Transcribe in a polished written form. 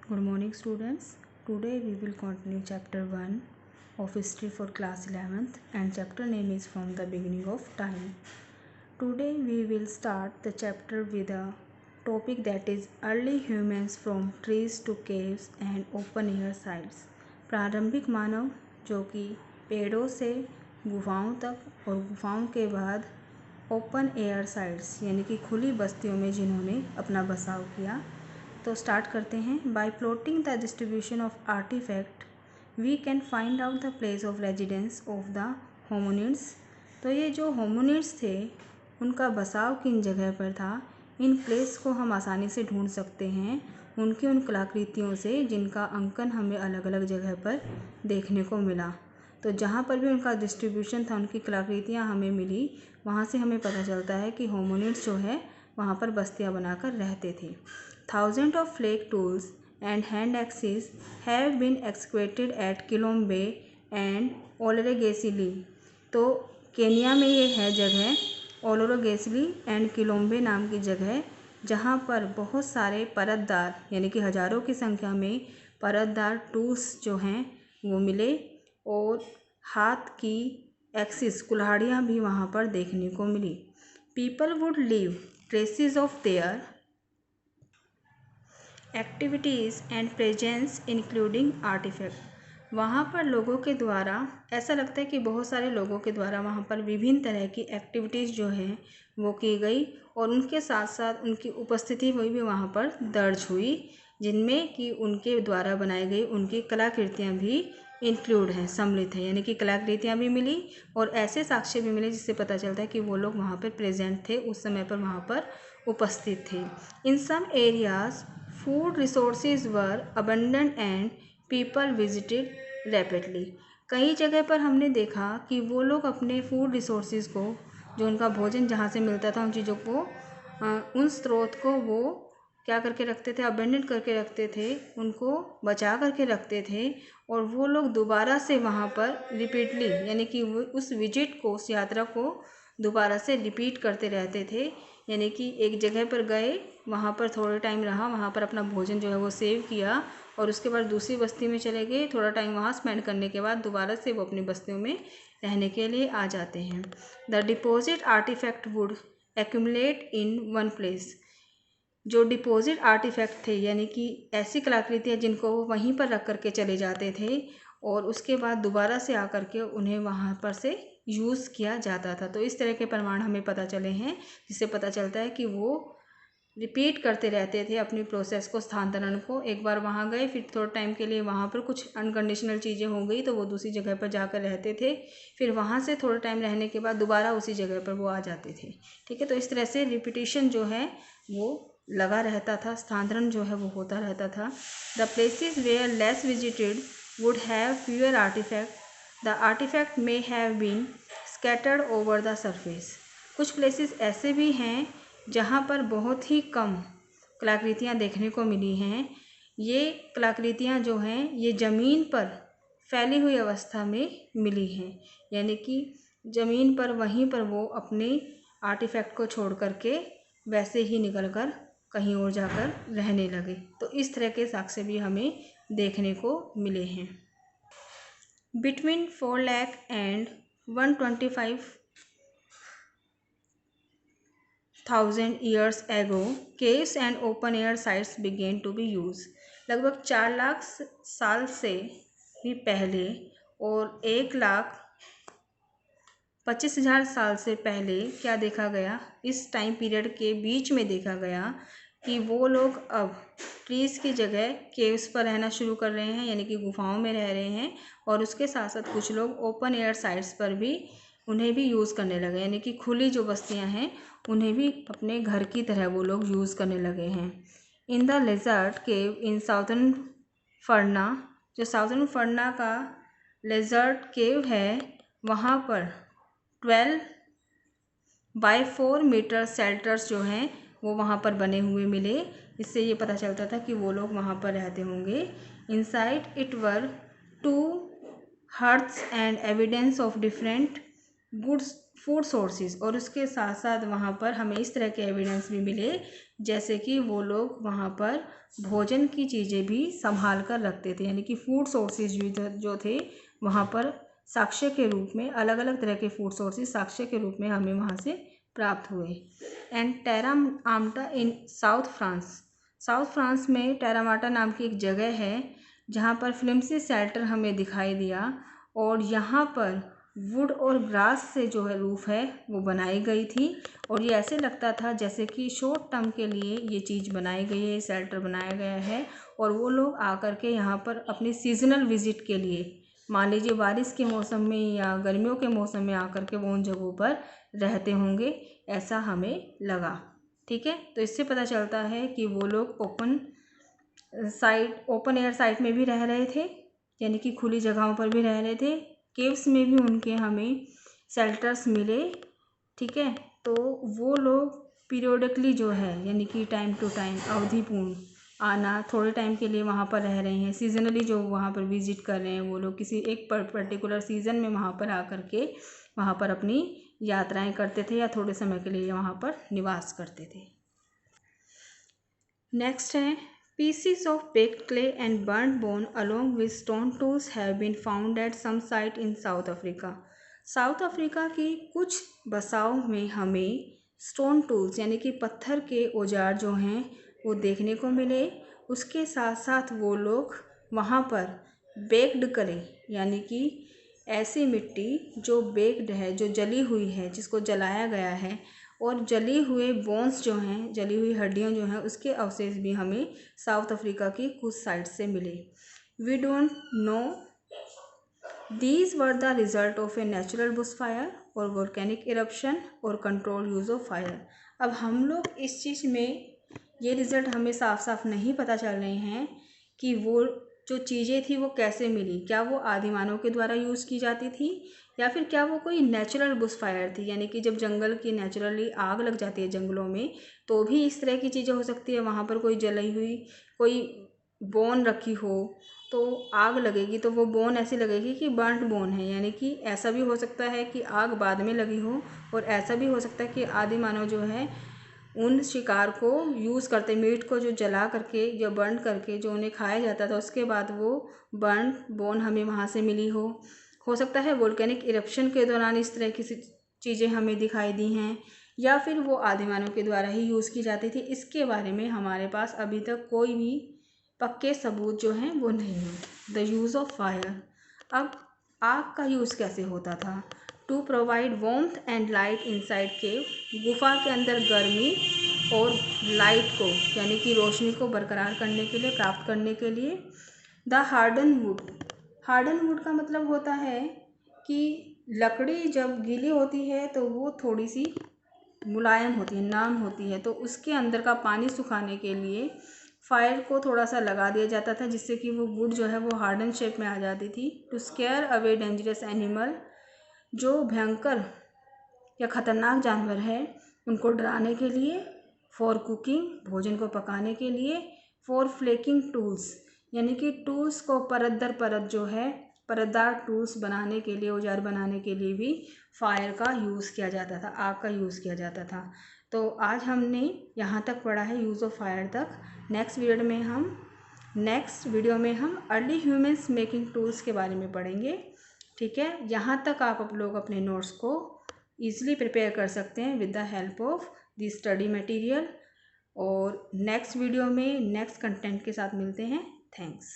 Good morning students. Today we will continue chapter 1 of history for class 11th and chapter name is from the beginning of time. Today we will start the chapter with a topic that is early humans from trees to caves and open air sites. प्रारंभिक मानव जो कि पेड़ों से गुफाओं तक और गुफाओं के बाद ओपन एयर साइट्स यानी कि खुली बस्तियों में जिन्होंने अपना बसाव किया। तो स्टार्ट करते हैं। By plotting the distribution of artifact we can find out the place of residence of the hominids. तो ये जो होमोनिड्स थे उनका बसाव किन जगह पर था, इन प्लेस को हम आसानी से ढूंढ सकते हैं उनकी उन कलाकृतियों से जिनका अंकन हमें अलग अलग जगह पर देखने को मिला। तो जहाँ पर भी उनका डिस्ट्रीब्यूशन था, उनकी कलाकृतियाँ हमें मिली, वहाँ से हमें पता चलता है कि होमोनिड्स जो है वहाँ पर बस्तियाँ बनाकर रहते थे। Thousands of flake tools and hand axes have been excavated at Kilombe and Olorgesailie। तो केनिया में ये है जगह ओलोरोगेसिली एंड किलोम्बे नाम की जगह, जहाँ पर बहुत सारे परतदार यानी कि हज़ारों की संख्या में परतदार टूल्स जो हैं वो मिले और हाथ की एक्सिस कुल्हाड़ियाँ भी वहाँ पर देखने को मिली। People would leave traces of their activities and presence including artifact. वहाँ पर लोगों के द्वारा ऐसा लगता है कि बहुत सारे लोगों के द्वारा वहाँ पर विभिन्न तरह की एक्टिविटीज़ जो हैं वो की गई और उनके साथ साथ उनकी उपस्थिति हुई भी वहाँ पर दर्ज हुई, जिनमें कि उनके द्वारा बनाई गई उनकी कलाकृतियाँ भी इंक्लूड हैं, सम्मिलित हैं। यानी कि कलाकृतियाँ भी मिली और ऐसे साक्ष्य भी मिले जिससे पता चलता है कि वो लोग वहाँ पर प्रेजेंट थे, उस समय पर वहाँ पर उपस्थित थे। In some areas food resources were abundant and people visited rapidly. कई जगह पर हमने देखा कि वो लोग अपने फूड रिसोर्सेज को, जो उनका भोजन जहाँ से मिलता था, उन चीज़ों को, उन स्रोत को वो क्या करके रखते थे, अबेंडेंट करके रखते थे, उनको बचा करके रखते थे और वो लोग दोबारा से वहाँ पर रिपीटली यानी कि वो उस विजिट को, उस यात्रा को दोबारा से रिपीट करते रहते थे। यानी कि एक जगह पर गए, वहाँ पर थोड़ा टाइम रहा, वहाँ पर अपना भोजन जो है वो सेव किया और उसके बाद दूसरी बस्ती में चले गए, थोड़ा टाइम वहाँ स्पेंड करने के बाद दोबारा से वो अपनी बस्तियों में रहने के लिए आ जाते हैं। The deposit artifact would accumulate in one place. जो डिपॉजिट आर्टिफैक्ट थे यानी कि ऐसी कलाकृतियाँ जिनको वो वहीं पर रख करके चले जाते थे और उसके बाद दोबारा से आकर के उन्हें वहाँ पर से यूज़ किया जाता था। तो इस तरह के प्रमाण हमें पता चले हैं, जिससे पता चलता है कि वो रिपीट करते रहते थे अपनी प्रोसेस को, स्थानांतरण को। एक बार वहाँ गए, फिर थोड़ा टाइम के लिए वहाँ पर कुछ अनकंडीशनल चीज़ें हो गई तो वो दूसरी जगह पर जाकर रहते थे, फिर वहाँ से थोड़ा टाइम रहने के बाद दोबारा उसी जगह पर वो आ जाते थे। ठीक है, तो इस तरह से रिपीटिशन जो है वो लगा रहता था, स्थानांतरण जो है वो होता रहता था। The places where less visited would have fewer artifact. The artifact may have been scattered over the surface. कुछ प्लेसेस ऐसे भी हैं जहाँ पर बहुत ही कम कलाकृतियाँ देखने को मिली हैं। ये कलाकृतियाँ जो हैं ये ज़मीन पर फैली हुई अवस्था में मिली हैं, यानी कि ज़मीन पर वहीं पर वो अपने आर्टिफैक्ट को छोड़ करके वैसे ही निकल कर कहीं और जाकर रहने लगे। तो इस तरह के साक्ष्य भी हमें देखने को मिले हैं। Between 4 lakh and 125,000 years ago, caves and open air sites began to be used। लगभग 4 लाख साल से भी पहले और 1,25,000 साल से पहले क्या देखा गया, इस टाइम पीरियड के बीच में देखा गया कि वो लोग अब ट्रीज़ की जगह केव्स पर रहना शुरू कर रहे हैं, यानी कि गुफाओं में रह रहे हैं और उसके साथ साथ कुछ लोग ओपन एयर साइट्स पर भी उन्हें भी यूज़ करने लगे, यानी कि खुली जो बस्तियां हैं उन्हें भी अपने घर की तरह वो लोग यूज़ करने लगे हैं। In the लेजर्ट cave in southern फरना, जो साउथर्न फरना का लेजर्ट केव है, वहाँ पर 12x4 मीटर शेल्टर्स जो हैं वो वहाँ पर बने हुए मिले। इससे ये पता चलता था कि वो लोग वहाँ पर रहते होंगे। Inside it were 2 hearths and evidence of different goods food sources, और उसके साथ साथ वहाँ पर हमें इस तरह के एविडेंस भी मिले जैसे कि वो लोग वहाँ पर भोजन की चीज़ें भी संभाल कर रखते थे, यानी कि फूड सोर्सेज भी जो थे वहाँ पर साक्ष्य के रूप में, अलग अलग तरह के फूड सोर्सेज साक्ष्य के रूप में हमें वहाँ से प्राप्त हुए। एंड टेरामाटा इन साउथ फ्रांस में टेरामाटा नाम की एक जगह है जहाँ पर फ्लिम्सी शेल्टर हमें दिखाई दिया, और यहाँ पर वुड और ग्रास से जो है रूफ है वो बनाई गई थी, और ये ऐसे लगता था जैसे कि शॉर्ट टर्म के लिए ये चीज़ बनाई गई है, शेल्टर बनाया गया है, और वो लोग आकर के यहाँ पर अपनी सीजनल विजिट के लिए, मान लीजिए बारिश के मौसम में या गर्मियों के मौसम में आकर के वो उन जगहों पर रहते होंगे, ऐसा हमें लगा। ठीक है, तो इससे पता चलता है कि वो लोग ओपन एयर साइट में भी रह रहे थे, यानी कि खुली जगहों पर भी रह रहे थे। केव्स में भी उनके हमें शेल्टर्स मिले। ठीक है, तो वो लोग पीरियोडिकली जो है, यानी कि टाइम टू टाइम अवधिपूर्ण आना, थोड़े टाइम के लिए वहाँ पर रह रहे हैं, सीजनली जो वहाँ पर विजिट कर रहे हैं वो लोग किसी एक पर्टिकुलर सीज़न में वहाँ पर आकर के वहाँ पर अपनी यात्राएं करते थे या थोड़े समय के लिए वहाँ पर निवास करते थे। नेक्स्ट है pieces of baked clay and burnt bone along with stone tools have been found at some site in South Africa. South Africa की कुछ बसाओं में हमें स्टोन टूल्स यानी कि पत्थर के औजार जो हैं वो देखने को मिले। उसके साथ साथ वो लोग वहाँ पर बेक्ड क्ले यानी कि ऐसी मिट्टी जो बेक्ड है, जो जली हुई है, जिसको जलाया गया है, और जली हुए बोन्स जो हैं, जली हुई हड्डियाँ जो हैं, उसके अवशेष भी हमें साउथ अफ्रीका की कुछ साइट से मिले। We don't know these were the result of a natural bush fire और वोल्केनिक इरप्शन और कंट्रोल यूज ऑफ फायर। अब हम लोग इस चीज़ में ये रिज़ल्ट हमें साफ साफ नहीं पता चल रहे हैं कि वो जो चीज़ें थी वो कैसे मिली, क्या वो आदिमानव के द्वारा यूज़ की जाती थी या फिर क्या वो कोई नेचुरल बुश फायर थी, यानी कि जब जंगल की नेचुरली आग लग जाती है जंगलों में तो भी इस तरह की चीज़ें हो सकती है। वहाँ पर कोई जलाई हुई कोई बोन रखी हो तो आग लगेगी तो वो बोन ऐसी लगेगी कि बर्न्ट बोन है, यानी कि ऐसा भी हो सकता है कि आग बाद में लगी हो, और ऐसा भी हो सकता है कि आदि मानव जो है उन शिकार को यूज़ करते, मीट को जो जला करके या बर्न करके जो उन्हें खाया जाता था उसके बाद वो बर्न बोन हमें वहाँ से मिली हो सकता है वोल्केनिक इरप्शन के दौरान इस तरह की चीज़ें हमें दिखाई दी हैं, या फिर वो आदिमानव के द्वारा ही यूज़ की जाती थी। इसके बारे में हमारे पास अभी तक कोई भी पक्के सबूत जो हैं वो नहीं है। The use of fire. अब आग का यूज़ कैसे होता था? To provide warmth and light inside cave. गुफा के अंदर गर्मी और लाइट को यानी कि रोशनी को बरकरार करने के लिए, प्राप्त करने के लिए। The harden would. Harden would का मतलब होता है कि लकड़ी जब गीली होती है तो वो थोड़ी सी मुलायम होती है, नरम होती है, तो उसके अंदर का पानी सुखाने के लिए फायर को थोड़ा सा लगा दिया जाता था जिससे कि वो वुड जो है वो हार्डन शेप में आ जाती थी। To scare away dangerous animal. जो भयंकर या ख़तरनाक जानवर है उनको डराने के लिए। For cooking. भोजन को पकाने के लिए। फॉर फ्लेकिंग टूल्स यानी कि टूल्स को परत दर परत जो है परतदार टूल्स बनाने के लिए, औजार बनाने के लिए भी फायर का यूज़ किया जाता था, आग का यूज़ किया जाता था। तो आज हमने यहाँ तक पढ़ा है यूज़ ऑफ फायर तक। नेक्स्ट वीडियो में हम अर्ली ह्यूमंस मेकिंग टूल्स के बारे में पढ़ेंगे। ठीक है, यहाँ तक आप लोग अपने नोट्स को ईजिली प्रिपेयर कर सकते हैं with the help of the study material. और नेक्स्ट वीडियो में नेक्स्ट कंटेंट के साथ मिलते हैं। थैंक्स।